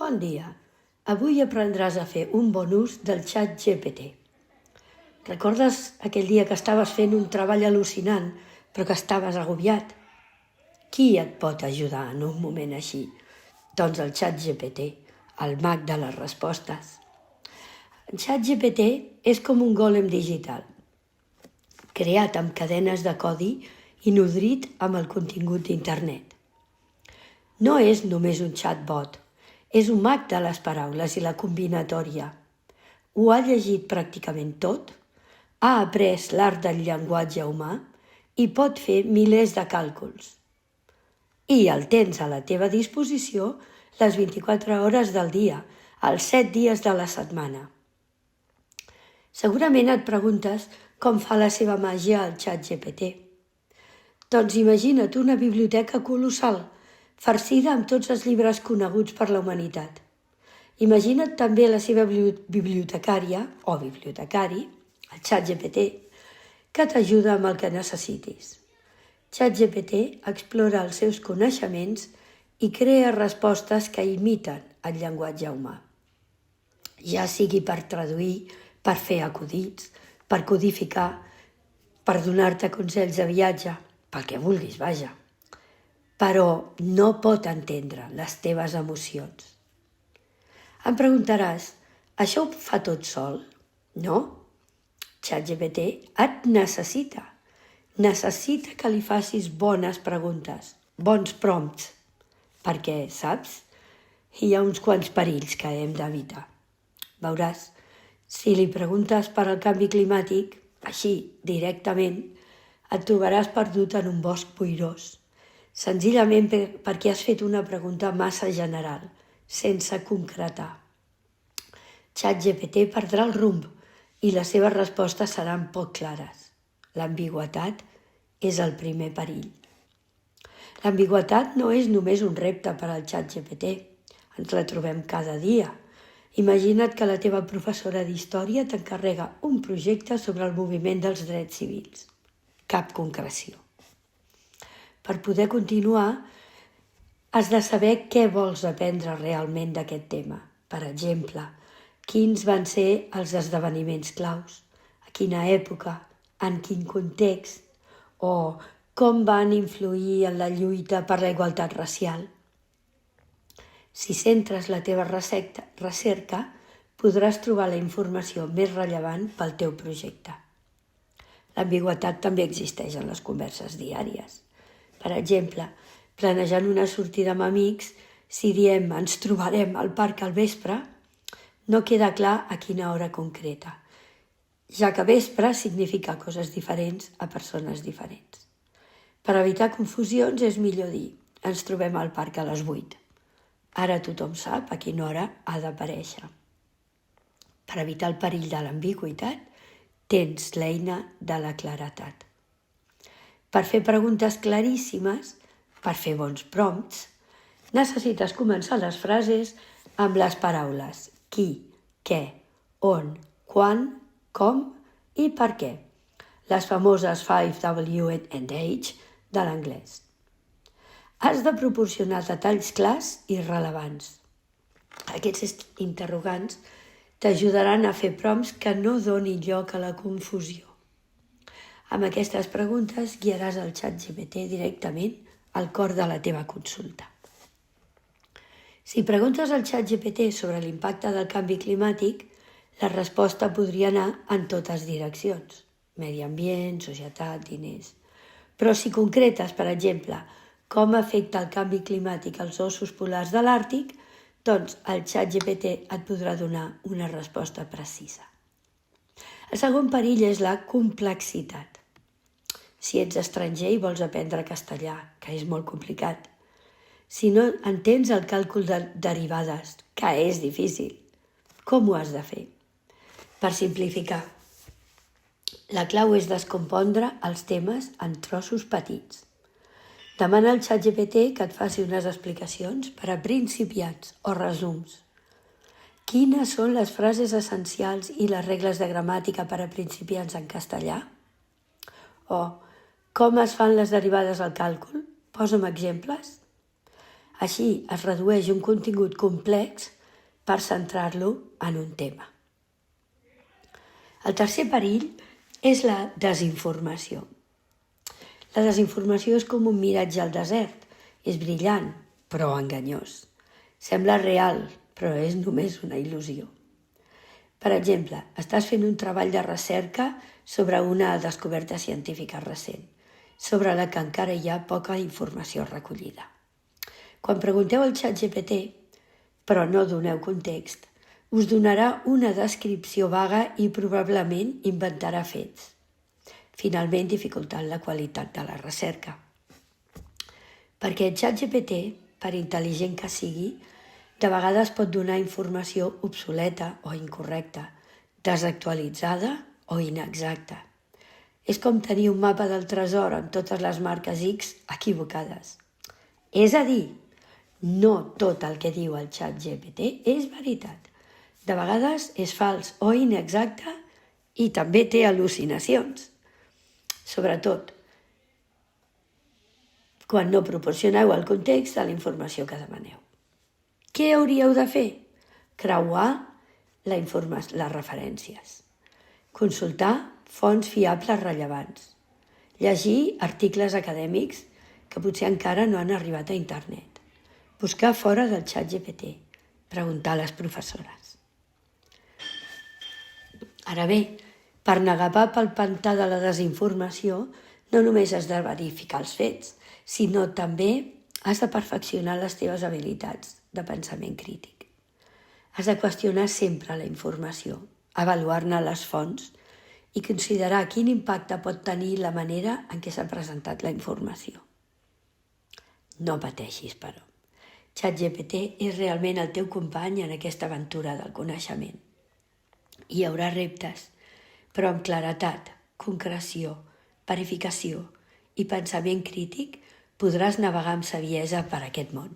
Bon dia. Avui aprendràs a fer un bon ús del ChatGPT. Recordes aquell dia que estaves fent un treball al·lucinant, però que estaves agobiat? Qui et pot ajudar en un moment així? Doncs el ChatGPT, el mag de les respostes. El ChatGPT és com un gòlem digital, creat amb cadenes de codi i nodrit amb el contingut d'internet. No és només un chatbot, és un mag de les paraules i la combinatòria. Ho ha llegit pràcticament tot, ha après l'art del llenguatge humà i pot fer milers de càlculs. I el tens a la teva disposició les 24 hores del dia, els 7 dies de la setmana. Segurament et preguntes com fa la seva màgia el ChatGPT. Doncs imagina't una biblioteca colossal, farcida amb tots els llibres coneguts per la humanitat. Imagina't també la seva bibliotecària o bibliotecari, el ChatGPT, que t'ajuda amb el que necessitis. ChatGPT explora els seus coneixements i crea respostes que imiten el llenguatge humà. Ja sigui per traduir, per fer acudits, per codificar, per donar-te consells de viatge, pel que vulguis, vaja. Però no pot entendre les teves emocions. Em preguntaràs, això ho fa tot sol? No. ChatGPT et necessita. Necessita que li facis bones preguntes, bons prompts, perquè, saps, hi ha uns quants perills que hem d'evitar. Veuràs, si li preguntes per al canvi climàtic, així, directament, et trobaràs perdut en un bosc boirós, senzillament perquè has fet una pregunta massa general, sense concretar. ChatGPT perdrà el rumb i les seves respostes seran poc clares. L'ambigüitat és el primer perill. L'ambigüitat no és només un repte per al ChatGPT, ens la trobem cada dia. Imagina't que la teva professora d'història t'encarrega un projecte sobre el moviment dels drets civils. Cap concreció. Per poder continuar, has de saber què vols aprendre realment d'aquest tema. Per exemple, quins van ser els esdeveniments claus, a quina època, en quin context, o com van influir en la lluita per la igualtat racial. Si centres la teva recerca, podràs trobar la informació més rellevant pel teu projecte. L'ambigüitat també existeix en les converses diàries. Per exemple, planejant una sortida amb amics, si diem ens trobarem al parc al vespre, no queda clar a quina hora concreta, ja que vespre significa coses diferents a persones diferents. Per evitar confusions és millor dir ens trobem al parc a les 8. Ara tothom sap a quina hora ha d'aparèixer. Per evitar el perill de l'ambigüitat, tens l'eina de la claredat. Per fer preguntes claríssimes, per fer bons prompts, necessites començar les frases amb les paraules qui, què, on, quan, com i per què. Les famoses 5W and H de l'anglès. Has de proporcionar detalls clars i rellevants. Aquests interrogants t'ajudaran a fer prompts que no donin lloc a la confusió. Amb aquestes preguntes guiaràs el ChatGPT directament al cor de la teva consulta. Si preguntes al ChatGPT sobre l'impacte del canvi climàtic, la resposta podria anar en totes direccions: medi ambient, societat, diners. Però si concretes, per exemple, com afecta el canvi climàtic als ossos polars de l'Àrtic, doncs el ChatGPT et podrà donar una resposta precisa. El segon perill és la complexitat. Si ets estranger i vols aprendre castellà, que és molt complicat. Si no entens el càlcul de derivades, que és difícil, com ho has de fer? Per simplificar, la clau és descompondre els temes en trossos petits. Demana al ChatGPT que et faci unes explicacions per a principiants o resums. Quines són les frases essencials i les regles de gramàtica per a principiants en castellà? O com es fan les derivades al càlcul? Posa'm exemples. Així es redueix un contingut complex per centrar-lo en un tema. El tercer perill és la desinformació. La desinformació és com un miratge al desert. És brillant, però enganyós. Sembla real, però és només una il·lusió. Per exemple, estàs fent un treball de recerca sobre una descoberta científica recent, sobre la que encara hi ha poca informació recollida. Quan pregunteu al ChatGPT, però no doneu context, us donarà una descripció vaga i probablement inventarà fets, finalment dificultant la qualitat de la recerca. Perquè el ChatGPT, per intel·ligent que sigui, de vegades pot donar informació obsoleta o incorrecta, desactualitzada o inexacta. És com tenir un mapa del tresor amb totes les marques X equivocades. És a dir, no tot el que diu el ChatGPT és veritat. De vegades és fals o inexacte i també té al·lucinacions. Sobretot, quan no proporcioneu el context de la informació que demaneu. Què hauríeu de fer? Creuar les referències. Consultar fonts fiables rellevants. Llegir articles acadèmics que potser encara no han arribat a internet. Buscar fora del ChatGPT. Preguntar a les professores. Ara bé, per navegar pel pantà de la desinformació no només has de verificar els fets, sinó també has de perfeccionar les teves habilitats de pensament crític. Has de qüestionar sempre la informació, avaluar-ne les fonts i considerar quin impacte pot tenir la manera en què s'ha presentat la informació. No pateixis, però. ChatGPT és realment el teu company en aquesta aventura del coneixement. Hi haurà reptes, però amb claretat, concreció, verificació i pensament crític podràs navegar amb saviesa per aquest món.